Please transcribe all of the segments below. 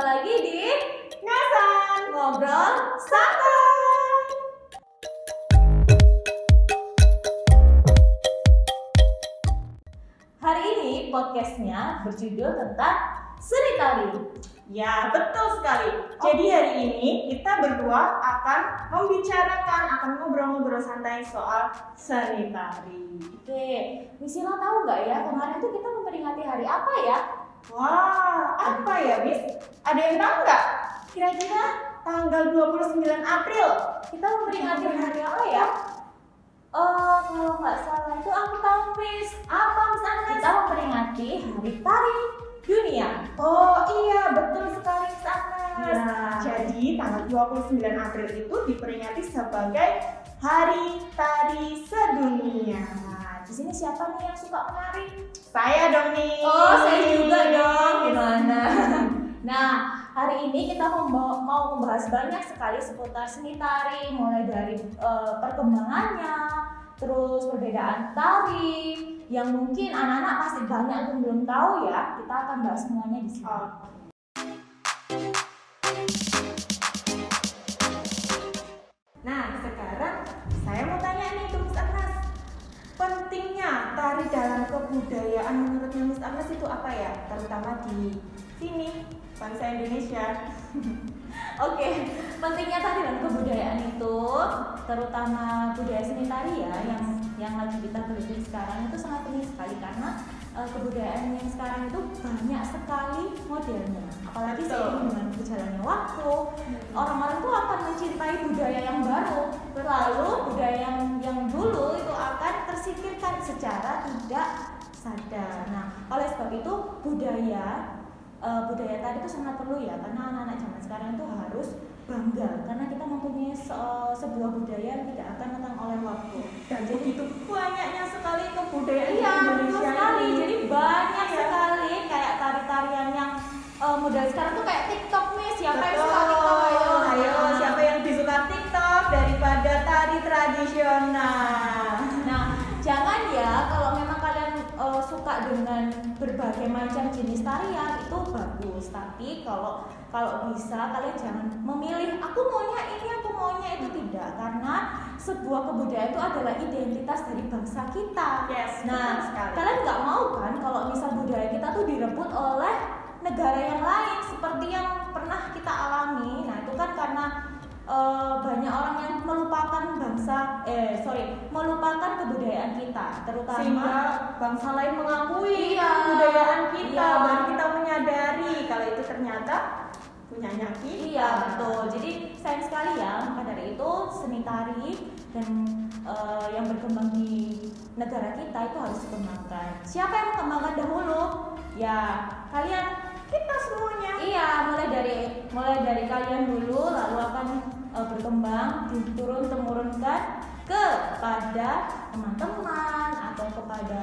lagi di Ngasan Ngobrol Santai. Hari ini podcastnya berjudul tentang seni tari. Ya, betul sekali. Jadi hari ini kita berdua akan akan ngobrol-ngobrol santai soal seni tari. Oke, Misila tahu nggak ya kemarin tuh kita memperingati hari apa ya? Wah, apa ya, Miss? Ada yang tahu nggak? Kira-kira tanggal 29 April. Kita memperingati hari apa ya? Kalau nggak salah itu aku tahu, Miss. Apa, Miss Agnes? Kita memperingati Hari Tari Dunia. Oh iya, betul sekali, Miss Agnes. Ya. Jadi tanggal 29 April itu diperingati sebagai Hari Tari Sedunia. Nah, di sini siapa nih yang suka menari? Saya dong nih. Oh, saya juga dong. Gimana? Nah, hari ini kita mau membahas banyak sekali seputar seni tari, mulai dari perkembangannya, terus perbedaan tari, yang mungkin anak-anak pasti banyak yang belum tahu ya. Kita akan bahas semuanya di sini. Nah, sekarang saya mau tanya nih ke Miss Agnes. Pentingnya tari dalam kebudayaan menurutnya Miss Agnes itu apa ya? Terutama di sini, bangsa Indonesia. Oke, pentingnya tari dan kebudayaan itu, terutama budaya seni tari ya, yang lagi kita geluti sekarang itu sangat penting sekali karena kebudayaan yang sekarang itu banyak sekali modelnya. Apalagi seiring dengan berjalannya waktu, orang-orang tuh akan mencintai budaya yang baru, lalu budaya yang dulu itu akan tersingkirkan secara tidak sadar. Nah, oleh sebab itu budaya tadi itu sangat perlu ya, karena anak-anak zaman sekarang itu harus bangga karena kita mempunyai sebuah budaya yang tidak akan datang oleh waktu. Dan begitu banyaknya sekali kebudayaan Iya, betul Indonesia sekali. ini. Jadi banyak sekali kayak tari-tarian yang model sekarang tuh kayak TikTok nih. Siapa yang suka TikTok? Ayo, siapa yang lebih suka TikTok daripada tari tradisional? Nah, jangan ya kalau memang kalian suka dengan berbagai macam jenis tarian itu bagus, tapi kalau bisa kalian jangan memilih aku maunya ini, aku maunya itu, tidak, karena sebuah kebudayaan itu adalah identitas dari bangsa kita. Yes, Nah, betul sekali. kalian nggak mau kan kalau misal budaya kita tuh direbut oleh negara yang lain seperti yang pernah kita alami. Nah, itu kan karena banyak orang yang melupakan melupakan kebudayaan kita, terutama Sehingga bangsa lain mengakui Iya, kebudayaan kita, iya. baru kita menyadari kalau itu ternyata punyanya kita. Iya, betul. Jadi sayang sekali ya, maka dari itu seni tari dan yang berkembang di negara kita itu harus dikembangkan. Siapa yang mengembangkan dahulu? Ya, kalian, Kita semuanya. iya, mulai dari kalian dulu, lalu akan berkembang, diturun temurunkan kepada teman-teman atau kepada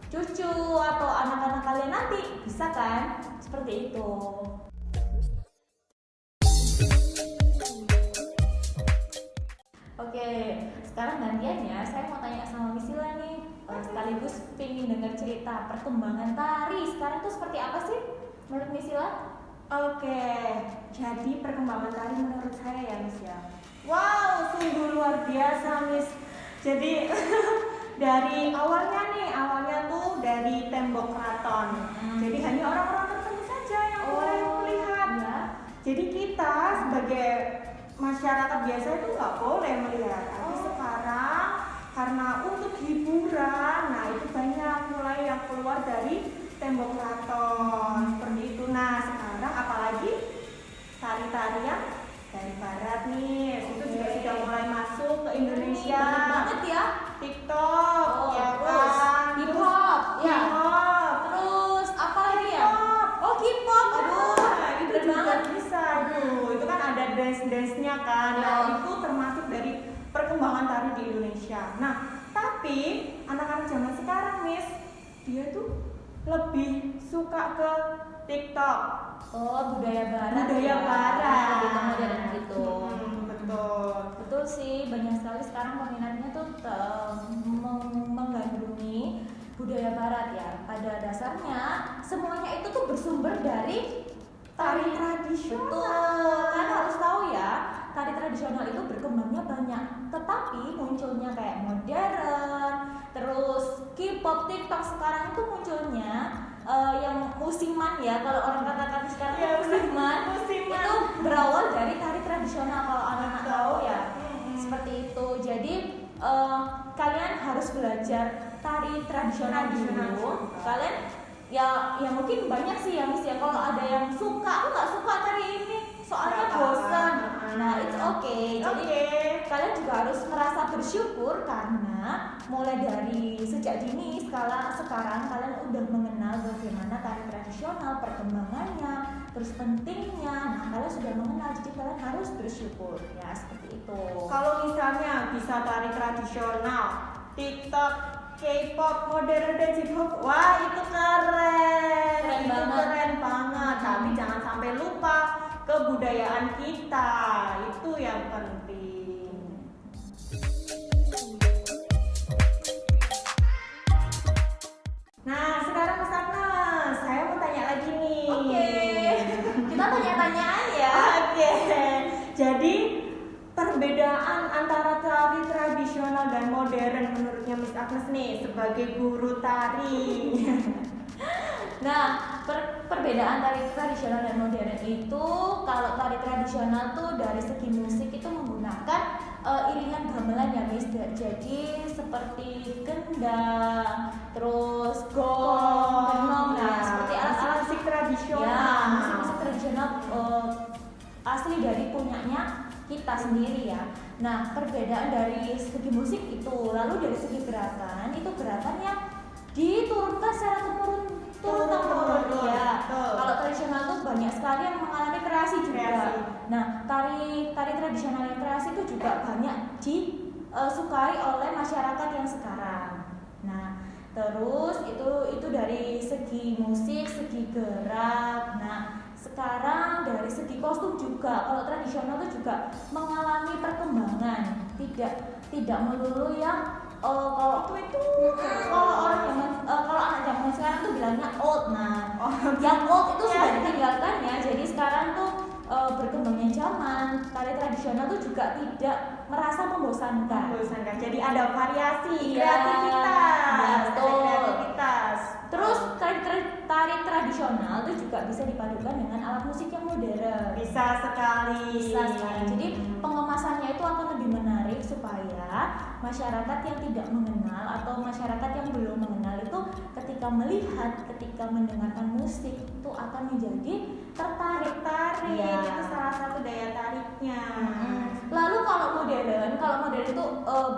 cucu atau anak-anak kalian nanti, bisa kan? Seperti itu. Oke, sekarang gantiannya saya mau tanya sama Misila nih, sekaligus pengen dengar cerita perkembangan tari sekarang tuh seperti apa sih menurut Misila? Oke, jadi perkembangan tari menurut saya ya Miss ya. Wow, sungguh luar biasa Miss. Jadi dari awalnya tuh dari tembok keraton. Jadi hanya orang-orang tertentu saja yang boleh melihat. Ya. Jadi kita sebagai masyarakat biasa itu nggak boleh melihat. Tapi sekarang karena untuk hiburan, nah itu banyak mulai yang keluar dari tembok keraton seperti itu. Nah sekarang apalagi tari-tarian dari barat nih, itu juga sudah mulai masuk ke Indonesia. Banyak banget ya. TikTok, ya terus kan? hip hop, ya. Hip-hop. Terus apa lagi ya? Oh, K-pop. Aduh, Nah, itu keren juga banget. bisa itu kan ada dance-nya kan. Nah, Ya. itu termasuk dari perkembangan tari di Indonesia. Nah, tapi anak-anak zaman sekarang, Miss, dia tuh lebih suka ke TikTok. Oh, budaya barat. Budaya ya. barat. Gitu modern gitu. Betul. Betul sih, banyak sekali sekarang peminatnya tuh menggandrungi budaya barat ya. Pada dasarnya semuanya itu tuh bersumber dari Tari tradisional. Betul, kan harus tahu ya, tari tradisional itu berkembangnya banyak, tetapi munculnya kayak modern, terus K-pop, TikTok sekarang itu munculnya yang musiman ya, kalau orang katakan sekarang Ya, musiman, musiman. itu berawal dari tari tradisional kalau anak-anak Betul. tahu ya, seperti itu. Jadi kalian harus belajar tari tradisional Tradisional dulu. juga. Kalian ya mungkin banyak sih ya Miss ya, kalau ada yang suka, aku nggak suka tari ini soalnya Nggak bosan, apa-apa. nah it's okay. Jadi kalian juga harus merasa bersyukur karena mulai dari sejak dini sekarang kalian udah mengenal bagaimana tari tradisional, perkembangannya, terus pentingnya. Nah kalian sudah mengenal, jadi kalian harus bersyukur ya, seperti itu. Kalau misalnya bisa tari tradisional, TikTok, K-pop, modern dan hip-hop, wah itu keren, Keren itu banget. keren banget. Tapi jangan sampai lupa kebudayaan kita, itu yang penting. Nah sekarang Mas Agnes, saya mau tanya lagi nih. Oke, kita tanya-tanyaan ya. Oke, jadi perbedaan antara tari tradisional dan modern menurutnya Miss Agnes nih sebagai guru tari. Nah, perbedaan tari tradisional dan modern itu, kalau tari tradisional tuh dari segi musik itu menggunakan iringan gamelan ya Miss. Jadi seperti gendang, terus gong, genong, nah seperti alat-alat musik tradisional. ya, musik-musik tradisional asli dari punyanya kita sendiri ya. Nah, perbedaan dari segi musik itu, lalu dari segi gerakan itu gerakannya diturunkan secara turun-temurun ya. Betul. Kalau tradisional tuh banyak sekali yang mengalami kreasi juga. Kreasi. Nah, tari tradisional yang kreasi itu juga banyak disukai oleh masyarakat yang sekarang. Nah, terus itu dari segi musik, segi gerak. Nah, sekarang dari segi kostum juga, kalau tradisional itu juga mengalami perkembangan, tidak melulu yang kalau orang zaman kalau anak zaman sekarang tuh bilangnya old. Nah, yang old itu sudah ditinggalkan ya. Jadi sekarang tuh berkembangnya zaman, tari tradisional tuh juga tidak merasa membosankan. Jadi ada variasi, Iya, kreativitas, ya, ada betul. kreativitas. Terus tari tradisional itu juga bisa dipadukan dengan alat musik yang modern. Bisa sekali. Bisa sekali. Jadi pengemasannya itu akan lebih menarik supaya masyarakat yang tidak mengenal atau masyarakat yang belum mengenal itu ketika melihat, ketika mendengarkan musik itu akan menjadi tertarik. Ya. Ya. Itu salah satu daya tariknya. Lalu kalau modern itu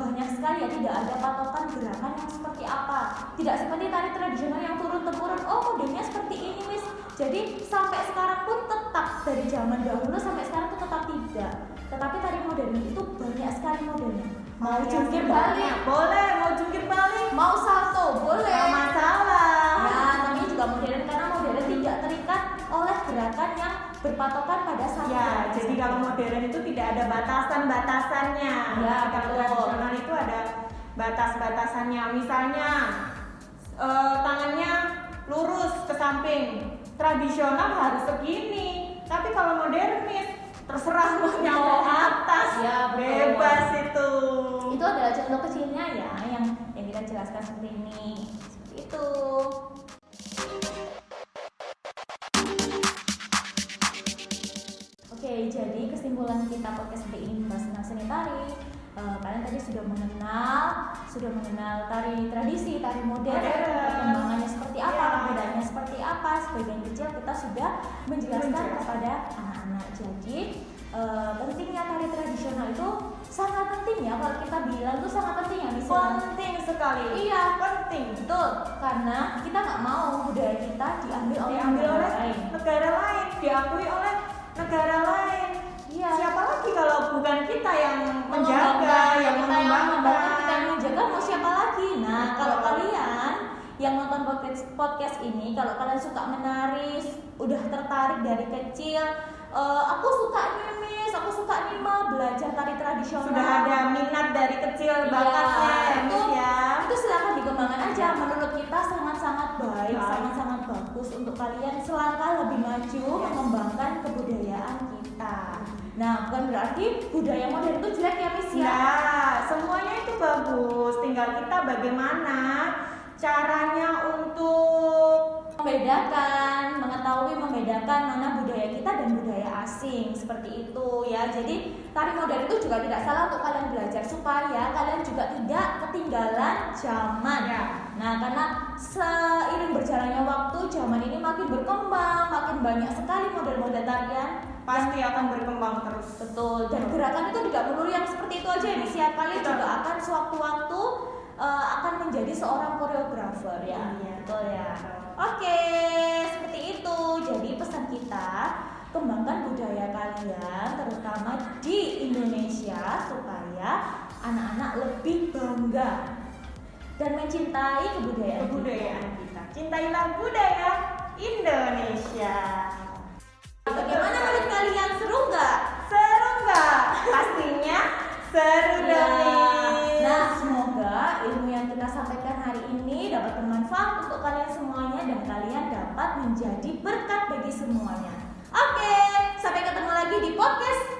banyak sekali ya, tidak ada patokan gerakan yang seperti apa. Tidak seperti tari tradisional yang turun temurun. Oh, modelnya seperti ini, Miss. Jadi sampai sekarang pun tetap, dari zaman dahulu sampai sekarang tuh tetap tidak. Tetapi tari modern itu banyak sekali modelnya. Mau jungkir balik, boleh, mau jungkir balik, mau salto, boleh. nggak masalah. Ya, namanya juga modern karena modern tidak terikat oleh gerakan yang berpatokan pada satu. Ya, jadi kalau modern itu tidak ada batasan-batasannya. Ya, Kalau betul. tradisional itu ada batas-batasannya. Misalnya tangannya lurus ke samping. Tradisional harus segini. Tapi kalau modern, Miss, terserah mau nyampe atas. Ya, betul. Bebas itu. Itu adalah contoh kecilnya ya yang kita jelaskan seperti ini. Seperti itu. Oke, jadi kesimpulan kita podcast hari ini membahas tentang seni tari. Kalian tadi sudah mengenal tari tradisi, tari modern, perkembangannya seperti apa, perbedaannya seperti apa. Sebagian kecil kita sudah menjelaskan kepada anak-anak. Jadi pentingnya tari tradisional itu sangat penting ya. Kalau kita bilang itu sangat penting ya, misalnya. Penting sekali. Iya, penting. betul. Karena kita nggak mau budaya kita diambil oleh Diambil negara oleh lain. negara lain, diakui oleh negara lain. Iya. Siapa lagi kalau bukan kita yang menjaga, yang mengembangkan? Kita yang menjaga, mau siapa lagi? Nah, kalau kalian yang nonton podcast ini, kalau kalian suka menari, udah tertarik dari kecil, aku suka nih Miss, aku suka nih Ma belajar tari tradisional. Sudah ada minat dari kecil bakatnya, Iya, ya, Miss ya. Itu silakan perkembangan aja. Menurut kita sangat-sangat baik, sangat-sangat bagus untuk kalian selangkah lebih maju mengembangkan kebudayaan kita. Nah, bukan berarti budaya modern itu jelek ya, Miss ya? Nah, semuanya itu bagus. Tinggal kita bagaimana caranya untuk mengetahui membedakan mana budaya kita dan budaya asing, seperti itu ya. Jadi tari modern itu juga tidak salah untuk kalian belajar supaya kalian juga tidak ketinggalan zaman. Nah, karena seiring berjalannya waktu, zaman ini makin berkembang, makin banyak sekali model-model tarian pasti akan berkembang terus. Betul. Dan gerakan itu tidak melulu yang seperti itu aja ya, Miss ya. Kalian juga akan sewaktu-waktu akan menjadi seorang koreografer ya. Betul ya. Oke, seperti itu. Jadi pesan kita, kembangkan budaya kalian terutama di Indonesia supaya anak-anak lebih bangga dan mencintai kebudayaan kita. Cintailah budaya Indonesia. Bagaimana menurut kalian, seru nggak? Seru nggak? Pastinya seru dong. Nah, semoga ilmu yang kita sampaikan hari ini dapat bermanfaat untuk kalian semuanya dan kalian dapat menjadi berkat bagi semuanya. Oke, sampai ketemu lagi di podcast